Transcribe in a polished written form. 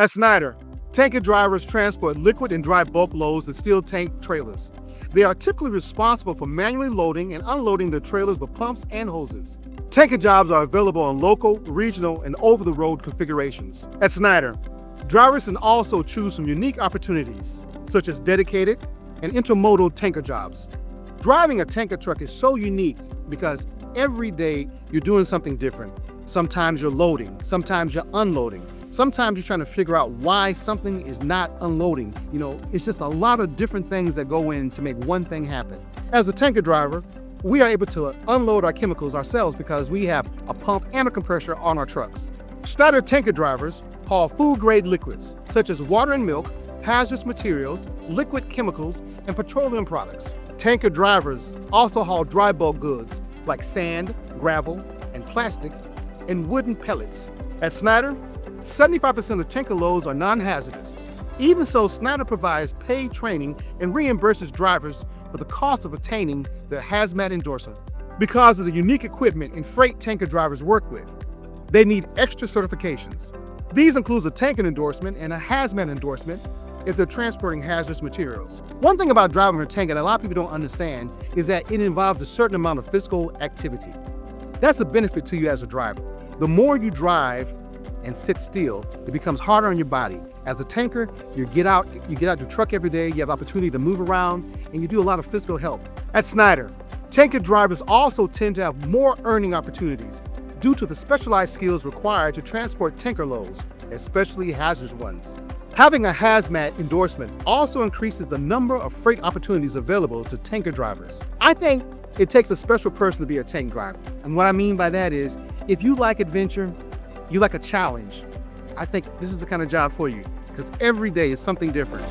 At Schneider, tanker drivers transport liquid and dry bulk loads in steel tank trailers. They are typically responsible for manually loading and unloading the trailers with pumps and hoses. Tanker jobs are available on local, regional, and over-the-road configurations. At Schneider, drivers can also choose some unique opportunities, such as dedicated and intermodal tanker jobs. Driving a tanker truck is so unique because every day you're doing something different. Sometimes you're loading, sometimes you're unloading. Sometimes you're trying to figure out why something is not unloading. It's just a lot of different things that go in to make one thing happen. As a tanker driver, we are able to unload our chemicals ourselves because we have a pump and a compressor on our trucks. Schneider tanker drivers haul food-grade liquids, such as water and milk, hazardous materials, liquid chemicals, and petroleum products. Tanker drivers also haul dry bulk goods like sand, gravel, and plastic, and wooden pellets. At Schneider, 75% of tanker loads are non-hazardous. Even so, Schneider provides paid training and reimburses drivers for the cost of attaining their hazmat endorsement. Because of the unique equipment and freight tanker drivers work with, they need extra certifications. These include a tanker endorsement and a hazmat endorsement if they're transporting hazardous materials. One thing about driving a tanker that a lot of people don't understand is that it involves a certain amount of physical activity. That's a benefit to you as a driver. The more you drive and sit still, it becomes harder on your body. As a tanker, you get out your truck every day, you have opportunity to move around, and you do a lot of physical help. At Schneider, tanker drivers also tend to have more earning opportunities due to the specialized skills required to transport tanker loads, especially hazardous ones. Having a hazmat endorsement also increases the number of freight opportunities available to tanker drivers. I think it takes a special person to be a tank driver. And what I mean by that is, if you like adventure, you like a challenge, I think this is the kind of job for you, because every day is something different.